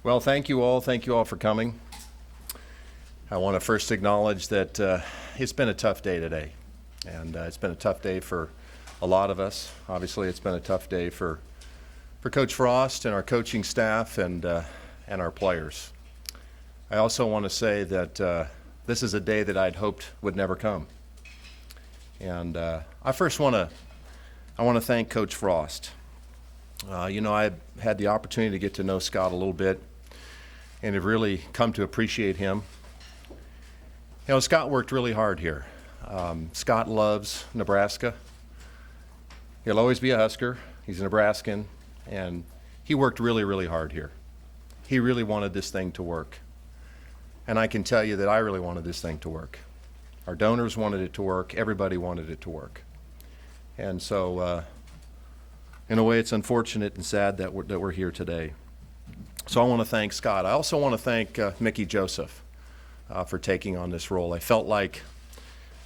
Well, thank you all. Thank you all for coming. I want to first acknowledge that it's been a tough day today. And it's been a tough day for a lot of us. Obviously, it's been a tough day for Coach Frost and our coaching staff and our players. I also want to say that this is a day that I'd hoped would never come. And I want to thank Coach Frost. I had the opportunity to get to know Scott a little bit and have really come to appreciate him. Scott worked really hard here. Scott loves Nebraska. He'll always be a Husker. He's a Nebraskan, and he worked really, really hard here. He really wanted this thing to work. And I can tell you that I really wanted this thing to work. Our donors wanted it to work. Everybody wanted it to work. And so, in a way, it's unfortunate and sad that we're here today. So I want to thank Scott. I also want to thank Mickey Joseph for taking on this role. I felt like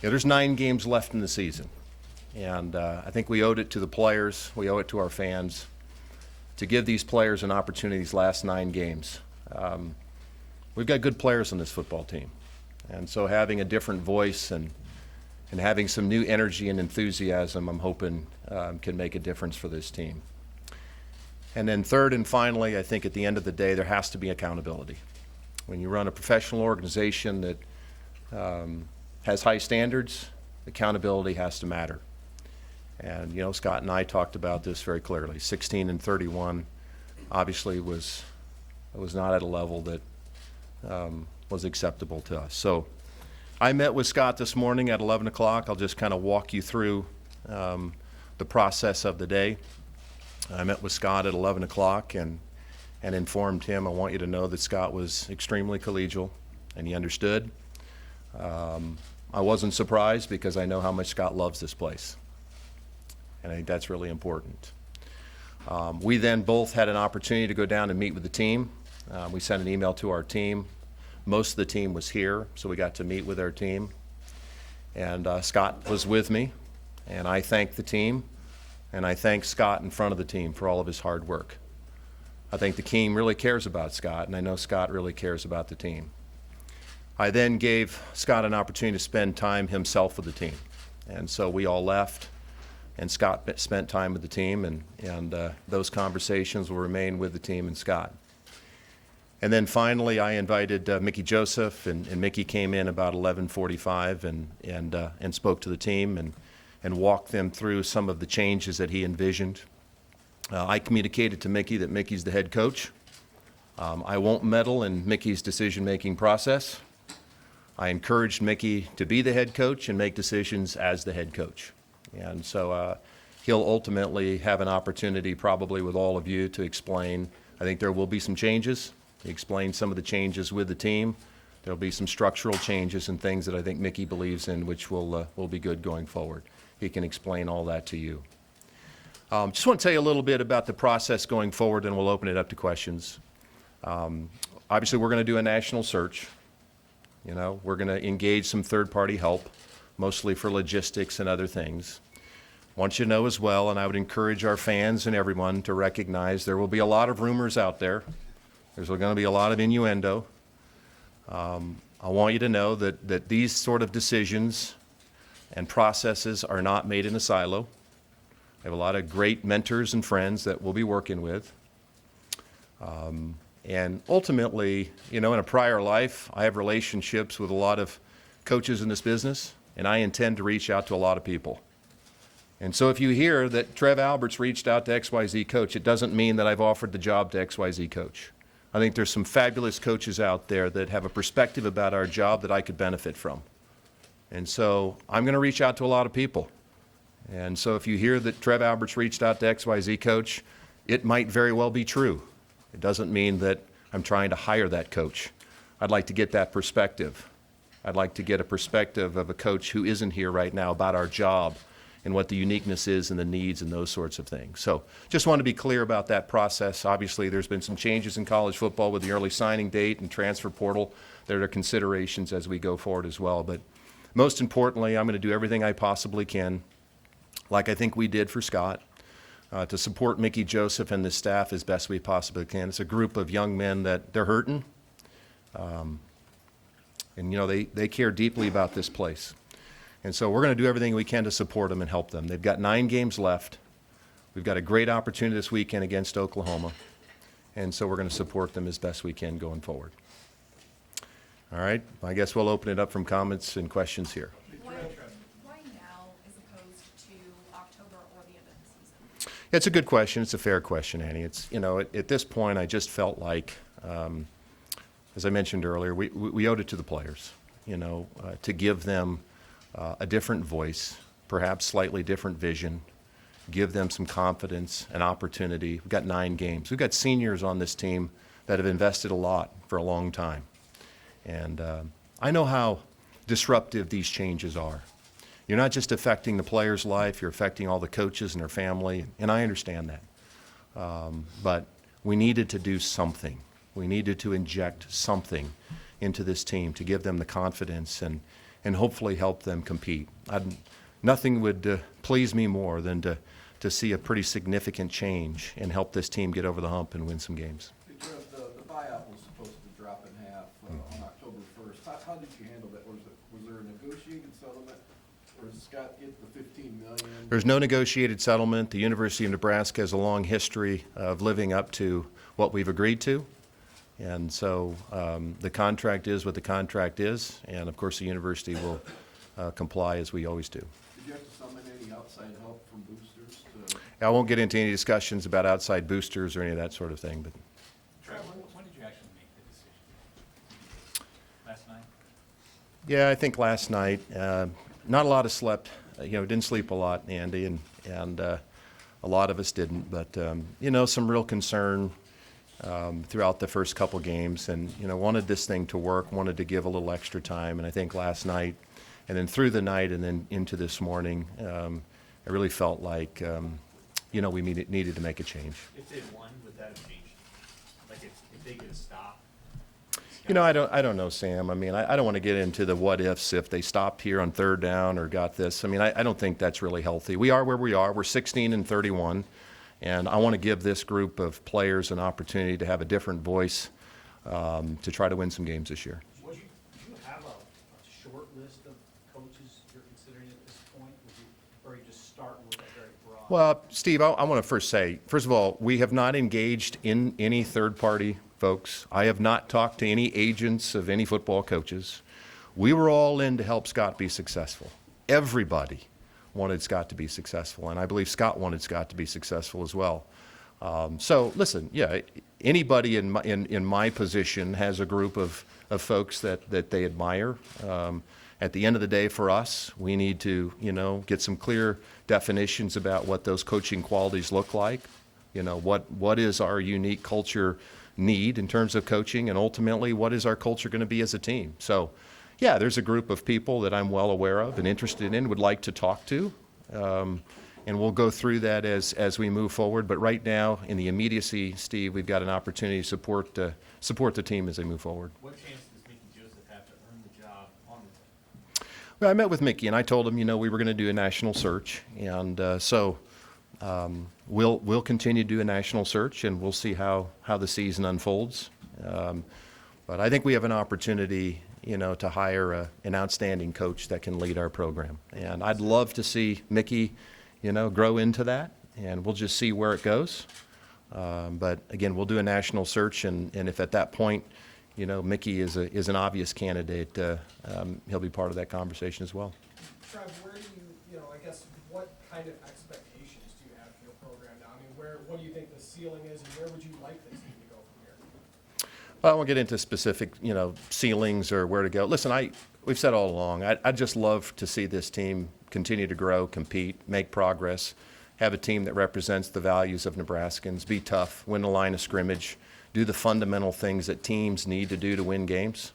there's 9 games left in the season, and I think we owed it to the players, we owe it to our fans, to give these players an opportunity these last 9 games. We've got good players on this football team, and so having a different voice and having some new energy and enthusiasm, I'm hoping can make a difference for this team. And then third and finally, I think at the end of the day, there has to be accountability. When you run a professional organization that has high standards, accountability has to matter. And, Scott and I talked about this very clearly. 16-31 obviously was not at a level that was acceptable to us. So I met with Scott this morning at 11 o'clock. I'll just kind of walk you through the process of the day. I met with Scott at 11 o'clock and informed him. I want you to know that Scott was extremely collegial and he understood. I wasn't surprised because I know how much Scott loves this place. And I think that's really important. We then both had an opportunity to go down and meet with the team. We sent an email to our team. Most of the team was here, so we got to meet with our team. And Scott was with me, and I thanked the team, and I thanked Scott in front of the team for all of his hard work. I think the team really cares about Scott, and I know Scott really cares about the team. I then gave Scott an opportunity to spend time himself with the team. And so we all left, and Scott spent time with the team, and those conversations will remain with the team and Scott. And then finally, I invited Mickey Joseph, and Mickey came in about 11:45 and spoke to the team and walked them through some of the changes that he envisioned. I communicated to Mickey that Mickey's the head coach. I won't meddle in Mickey's decision-making process. I encouraged Mickey to be the head coach and make decisions as the head coach. And so he'll ultimately have an opportunity probably with all of you to explain. I think there will be some changes. He explained some of the changes with the team. There'll be some structural changes and things that I think Mickey believes in, which will be good going forward. He can explain all that to you. Just want to tell you a little bit about the process going forward, and we'll open it up to questions. Obviously, we're going to do a national search. We're going to engage some third-party help, mostly for logistics and other things. I want you to know as well, and I would encourage our fans and everyone to recognize there will be a lot of rumors out there. There's going to be a lot of innuendo. I want you to know that these sort of decisions and processes are not made in a silo. I have a lot of great mentors and friends that we'll be working with. And ultimately, in a prior life, I have relationships with a lot of coaches in this business, and I intend to reach out to a lot of people. And so if you hear that Trev Alberts reached out to XYZ coach, it doesn't mean that I've offered the job to XYZ coach. I think there's some fabulous coaches out there that have a perspective about our job that I could benefit from. And so I'm going to reach out to a lot of people. And so if you hear that Trev Alberts reached out to XYZ coach, it might very well be true. It doesn't mean that I'm trying to hire that coach. I'd like to get that perspective. I'd like to get a perspective of a coach who isn't here right now about our job and what the uniqueness is and the needs and those sorts of things. So just want to be clear about that process. Obviously, there's been some changes in college football with the early signing date and transfer portal. There are considerations as we go forward as well. But most importantly, I'm going to do everything I possibly can, like I think we did for Scott, to support Mickey Joseph and the staff as best we possibly can. It's a group of young men that they're hurting. And, they care deeply about this place. And so we're going to do everything we can to support them and help them. They've got 9 games left. We've got a great opportunity this weekend against Oklahoma. And so we're going to support them as best we can going forward. All right. I guess we'll open it up from comments and questions here. Why now as opposed to October or the end of the season? It's a good question. It's a fair question, Annie. It's, at this point, I just felt like, as I mentioned earlier, we owed it to the players, to give them a different voice, perhaps slightly different vision, give them some confidence, an opportunity. We've got 9 games. We've got seniors on this team that have invested a lot for a long time. And I know how disruptive these changes are. You're not just affecting the player's life, you're affecting all the coaches and their family, and I understand that. But we needed to do something. We needed to inject something into this team to give them the confidence and hopefully help them compete. Nothing would please me more than to see a pretty significant change and help this team get over the hump and win some games. The buyout was supposed to drop in half on October 1st. How did you handle that? Was there a negotiated settlement, or does Scott get the $15 million? There's no negotiated settlement. The University of Nebraska has a long history of living up to what we've agreed to. And so the contract is what the contract is, and of course the university will comply as we always do. Did you have to summon any outside help from boosters? I won't get into any discussions about outside boosters or any of that sort of thing. But Trev, when did you actually make the decision? Last night? yeah, I think last night. Not a lot of slept. Didn't sleep a lot, Andy, and a lot of us didn't. But some real concern throughout the first couple games, and wanted this thing to work. Wanted to give a little extra time, and I think last night, and then through the night, and then into this morning, I really felt like we needed to make a change. If they won, would that have changed? Like if they get a stop? I don't know, Sam. I mean, I don't want to get into the what ifs if they stopped here on 3rd down or got this. I mean, I don't think that's really healthy. We are where we are. We're 16-31, and I want to give this group of players an opportunity to have a different voice to try to win some games this year. Do you have a short list of coaches you're considering at this point? Or are you just starting with a very broad? Well, Steve, I want to first say, first of all, we have not engaged in any third-party folks. I have not talked to any agents of any football coaches. We were all in to help Scott be successful. Everybody wanted Scott to be successful, and I believe Scott wanted Scott to be successful as well. So, listen, yeah, anybody in my position has a group of folks that they admire. At the end of the day, for us, we need to, get some clear definitions about what those coaching qualities look like. What is our unique culture need in terms of coaching, and ultimately, what is our culture going to be as a team? So, yeah, there's a group of people that I'm well aware of and interested in, would like to talk to, and we'll go through that as we move forward. But right now, in the immediacy, Steve, we've got an opportunity to support the team as they move forward. What chance does Mickey Joseph have to earn the job on the team? Well, I met with Mickey, and I told him, we were going to do a national search, and so we'll continue to do a national search, and we'll see how the season unfolds. But I think we have an opportunity, to hire an outstanding coach that can lead our program, and I'd love to see Mickey, grow into that, and we'll just see where it goes. But again, we'll do a national search, and if at that point, Mickey is an obvious candidate, he'll be part of that conversation as well. Trev, where do what kind of expectations do you have for your program now? I mean, what do you think the ceiling is, and where would you like this team to go from here? Well, I won't get into specific, ceilings or where to go. Listen, we've said all along, I'd just love to see this team continue to grow, compete, make progress, have a team that represents the values of Nebraskans, be tough, win the line of scrimmage, do the fundamental things that teams need to do to win games.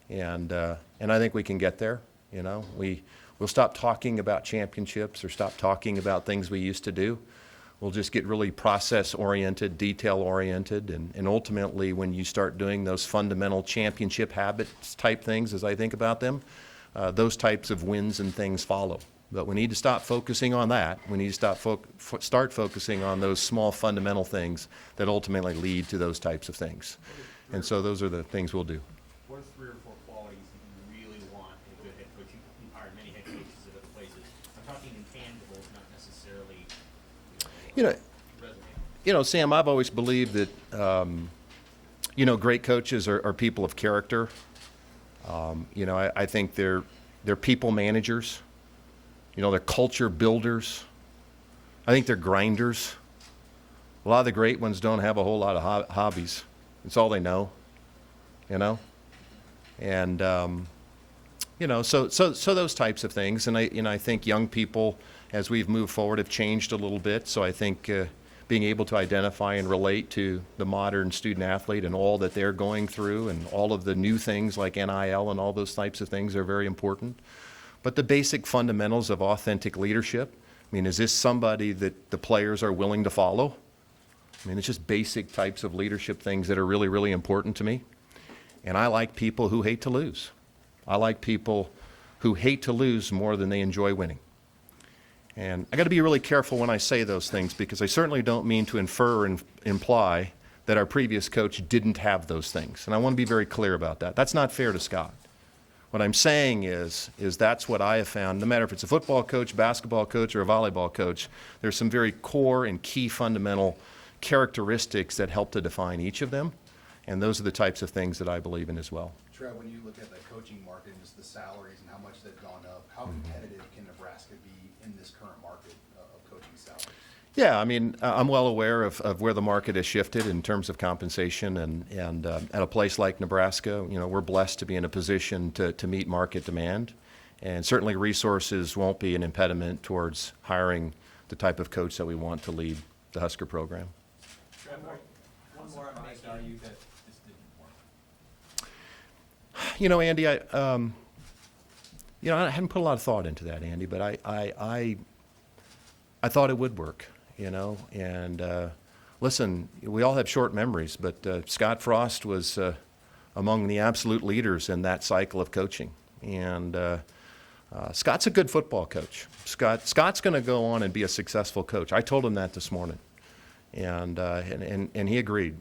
And I think we can get there. We'll stop talking about championships or stop talking about things we used to do. We'll just get really process-oriented, detail-oriented, and ultimately when you start doing those fundamental championship habits type things, as I think about them, those types of wins and things follow. But we need to stop focusing on that. We need to start focusing on those small fundamental things that ultimately lead to those types of things. And so those are the things we'll do. What are 3 or 4 qualities that you really want in a good head coach? You've hired many head coaches at other places. I'm talking intangibles, not necessarily, You know, resume. Sam, I've always believed that, great coaches are people of character. I think they're people managers. They're culture builders. I think they're grinders. A lot of the great ones don't have a whole lot of hobbies. It's all they know, And, so those types of things. And I think young people, as we've moved forward, have changed a little bit. So I think being able to identify and relate to the modern student athlete and all that they're going through and all of the new things like NIL and all those types of things are very important. But the basic fundamentals of authentic leadership, is this somebody that the players are willing to follow? It's just basic types of leadership things that are really, really important to me. And I like people who hate to lose. I like people who hate to lose more than they enjoy winning. And I got to be really careful when I say those things because I certainly don't mean to infer and imply that our previous coach didn't have those things. And I want to be very clear about that. That's not fair to Scott. What I'm saying is that's what I have found, no matter if it's a football coach, basketball coach, or a volleyball coach, there's some very core and key fundamental characteristics that help to define each of them. And those are the types of things that I believe in as well. Trev, when you look at the coaching market and just the salaries and how much they've gone up, how competitive can Nebraska be in this current market of coaching salaries? Yeah, I'm well aware of where the market has shifted in terms of compensation, and at a place like Nebraska, we're blessed to be in a position to meet market demand, and certainly resources won't be an impediment towards hiring the type of coach that we want to lead the Husker program. Trev, One more on surprised are you that this didn't work? Andy, I hadn't put a lot of thought into that, Andy, but I thought it would work. And listen, we all have short memories, but Scott Frost was among the absolute leaders in that cycle of coaching. And Scott's a good football coach. Scott's going to go on and be a successful coach. I told him that this morning, and he agreed.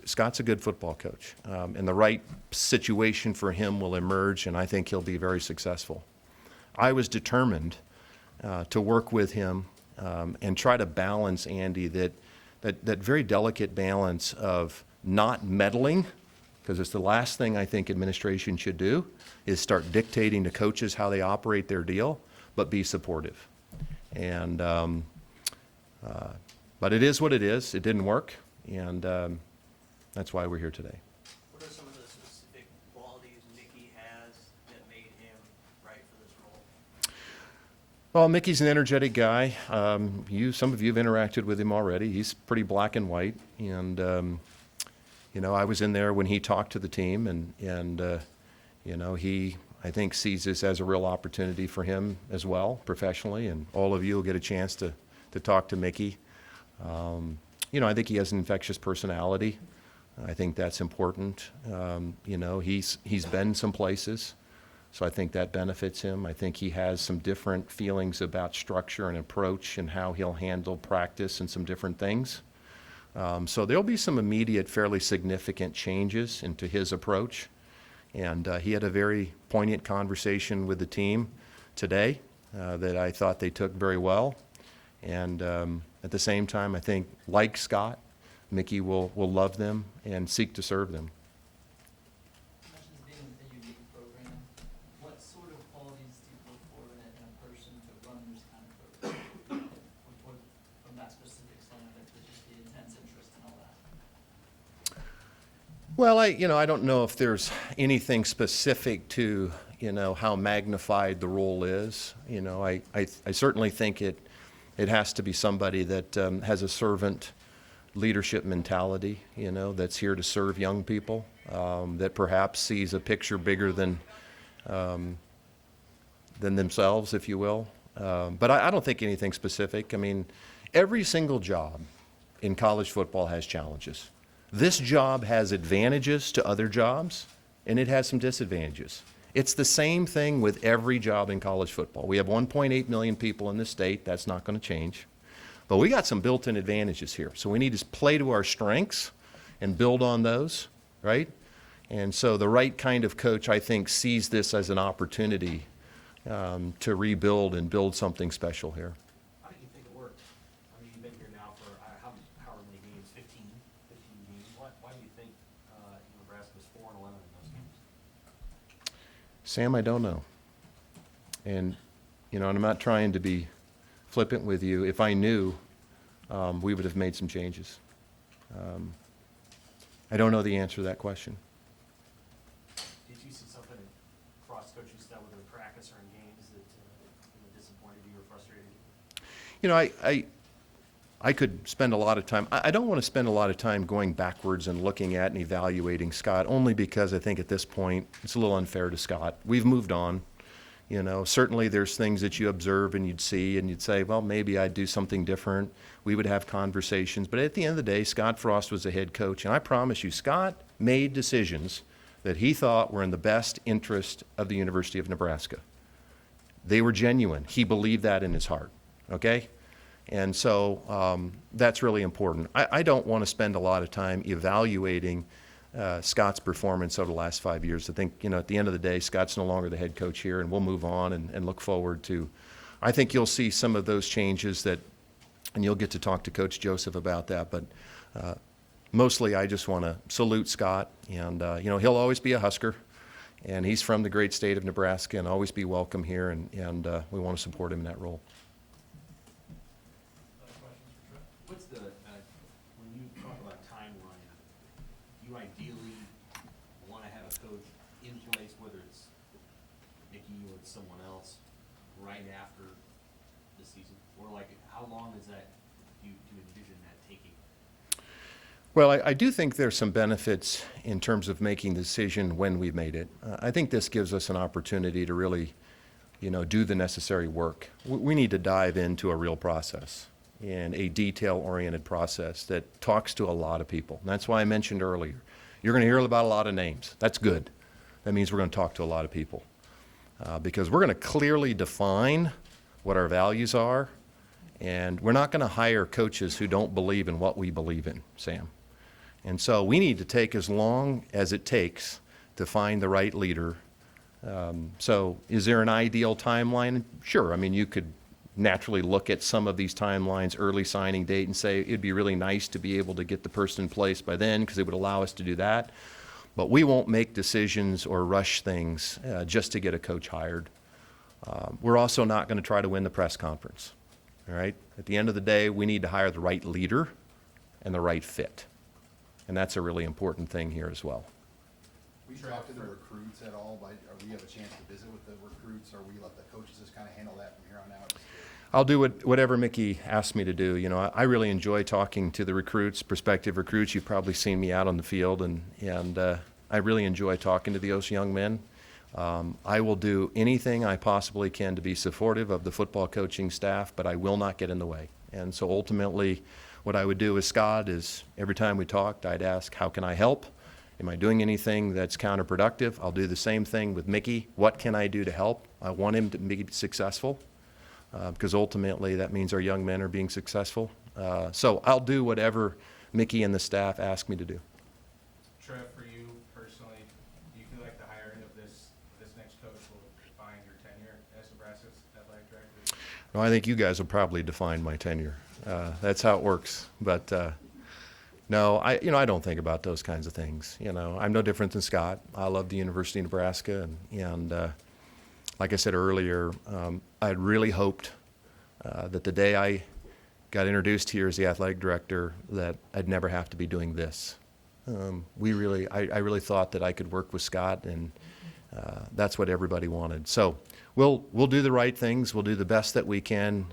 Scott's a good football coach, and the right situation for him will emerge, and I think he'll be very successful. I was determined to work with him. And try to balance, Andy, that very delicate balance of not meddling, because it's the last thing I think administration should do, is start dictating to coaches how they operate their deal, but be supportive. And but it is what it is. It didn't work, and that's why we're here today. What are some of the specific qualities Mickey has that made him right for this role? Well, Mickey's an energetic guy. Some of you have interacted with him already. He's pretty black and white, and I was in there when he talked to the team, and he, I think, sees this as a real opportunity for him as well, professionally, and all of you will get a chance to talk to Mickey. I think he has an infectious personality. I think that's important. He's been some places. So I think that benefits him. I think he has some different feelings about structure and approach and how he'll handle practice and some different things. So there'll be some immediate, fairly significant changes into his approach. And he had a very poignant conversation with the team today that I thought they took very well. And at the same time, I think, like Scott, Mickey will love them and seek to serve them. Much as being a unique program, what sort of qualities do you look for in a person to run this kind of program? From that specific side of it, but just the intense interest and all that. Well, I don't know if there's anything specific to, how magnified the role is. I certainly think it has to be somebody that has a servant leadership mentality, that's here to serve young people, that perhaps sees a picture bigger than themselves, if you will. But I don't think anything specific. Every single job in college football has challenges. This job has advantages to other jobs, and it has some disadvantages. It's the same thing with every job in college football. We have 1.8 million people in this state. That's not going to change. But we got some built-in advantages here. So we need to play to our strengths and build on those, right? And so the right kind of coach, I think, sees this as an opportunity to rebuild and build something special here. How do you think it worked? I mean, you've been here now for however many games, 15 games. Why do you think Nebraska was 4-11 in those games? Sam, I don't know. And, and I'm not trying to be flippant with you. If I knew, we would have made some changes. I don't know the answer to that question. Did you see something in cross-coaching style, whether in practice or in games, that disappointed you or frustrated you? I could spend a lot of time. I don't want to spend a lot of time going backwards and looking at and evaluating Scott, only because I think at this point it's a little unfair to Scott. We've moved on. Certainly there's things that you observe and you'd see and you'd say, well, maybe I'd do something different. We would have conversations. But at the end of the day, Scott Frost was the head coach. And I promise you, Scott made decisions that he thought were in the best interest of the University of Nebraska. They were genuine. He believed that in his heart, okay? And so that's really important. I don't want to spend a lot of time evaluating Scott's performance over the last 5 years. I think, at the end of the day, Scott's no longer the head coach here, and we'll move on and look forward to, I think you'll see some of those changes and you'll get to talk to Coach Joseph about that. But mostly I just want to salute Scott, and, he'll always be a Husker, and he's from the great state of Nebraska and always be welcome here, and we want to support him in that role. What's the, when you talk about timeline, do you ideally want to have a coach in place, whether it's Mickey or it's someone else, right after the season? Or how long is that, do you envision that taking? Well, I do think there's some benefits in terms of making the decision when we've made it. I think this gives us an opportunity to really, do the necessary work. We need to dive into a real process and a detail-oriented process that talks to a lot of people. And that's why I mentioned earlier, you're going to hear about a lot of names. That's good. That means we're going to talk to a lot of people because we're going to clearly define what our values are, and we're not going to hire coaches who don't believe in what we believe in, Sam. And so we need to take as long as it takes to find the right leader. So is there an ideal timeline? Sure. I mean, you could naturally look at some of these timelines, early signing date, and say it'd be really nice to be able to get the person in place by then because it would allow us to do that. But we won't make decisions or rush things just to get a coach hired. We're also not going to try to win the press conference. All right? At the end of the day, we need to hire the right leader and the right fit. And that's a really important thing here as well. We talk to the recruits at all, or we have a chance to visit with the recruits, or we let the coaches just kind of handle that from here on out? I'll do whatever Mickey asks me to do. I really enjoy talking to the recruits, prospective recruits. You've probably seen me out on the field, and I really enjoy talking to those young men. I will do anything I possibly can to be supportive of the football coaching staff, but I will not get in the way. And so ultimately, what I would do with Scott is every time we talked, I'd ask, how can I help? Am I doing anything that's counterproductive? I'll do the same thing with Mickey. What can I do to help? I want him to be successful because ultimately that means our young men are being successful. So I'll do whatever Mickey and the staff ask me to do. Trev, for you personally, do you feel like the hiring of this next coach will define your tenure as Nebraska's athletic director? Well, I think you guys will probably define my tenure. That's how it works. But no, I don't think about those kinds of things. I'm no different than Scott. I love the University of Nebraska, and like I said earlier, I'd really hoped that the day I got introduced here as the athletic director that I'd never have to be doing this. I really thought that I could work with Scott, and that's what everybody wanted. So we'll do the right things. We'll do the best that we can.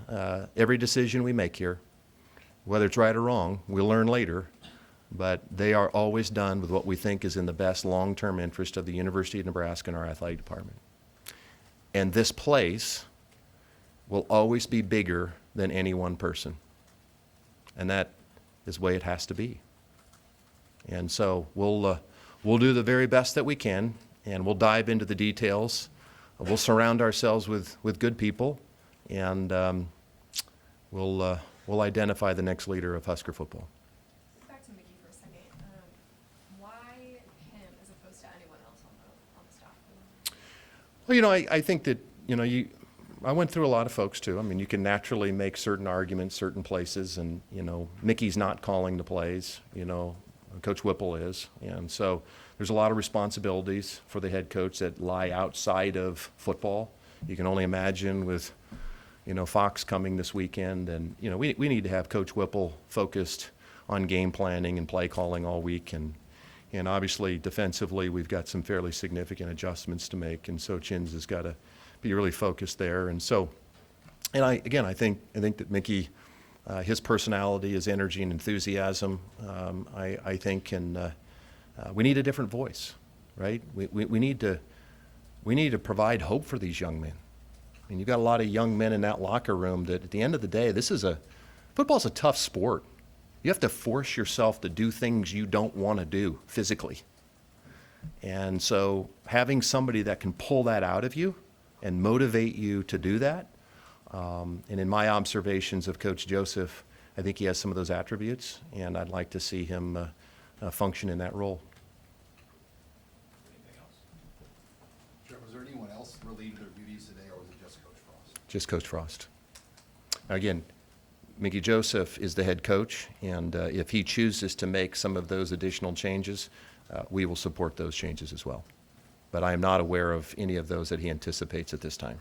Every decision we make here, whether it's right or wrong, we'll learn later, but they are always done with what we think is in the best long-term interest of the University of Nebraska and our athletic department. And this place will always be bigger than any one person. And that is the way it has to be. And so we'll do the very best that we can. and we'll dive into the details. We'll surround ourselves with good people, and we'll identify the next leader of Husker football. Back to Mickey for a second. Why him as opposed to anyone else on the staff? Well, I think that, I went through a lot of folks too. I mean, you can naturally make certain arguments, certain places, and, Mickey's not calling the plays, Coach Whipple is. And so there's a lot of responsibilities for the head coach that lie outside of football. You can only imagine with, Fox coming this weekend. And, we need to have Coach Whipple focused on game planning and play calling all week. And obviously defensively, we've got some fairly significant adjustments to make. And so Chins has got to be really focused there. And so, I think that Mickey, his personality, his energy and enthusiasm, I think, and we need a different voice, right? We need to provide hope for these young men. I mean, you've got a lot of young men in that locker room that at the end of the day, football's a tough sport. You have to force yourself to do things you don't want to do physically. And so having somebody that can pull that out of you and motivate you to do that, and in my observations of Coach Joseph, I think he has some of those attributes, and I'd like to see him function in that role. Anything else? Trev, was there anyone else relieved of their duties today, or was it just Coach Frost? Just Coach Frost. Again, Mickey Joseph is the head coach, and if he chooses to make some of those additional changes, we will support those changes as well. But I am not aware of any of those that he anticipates at this time.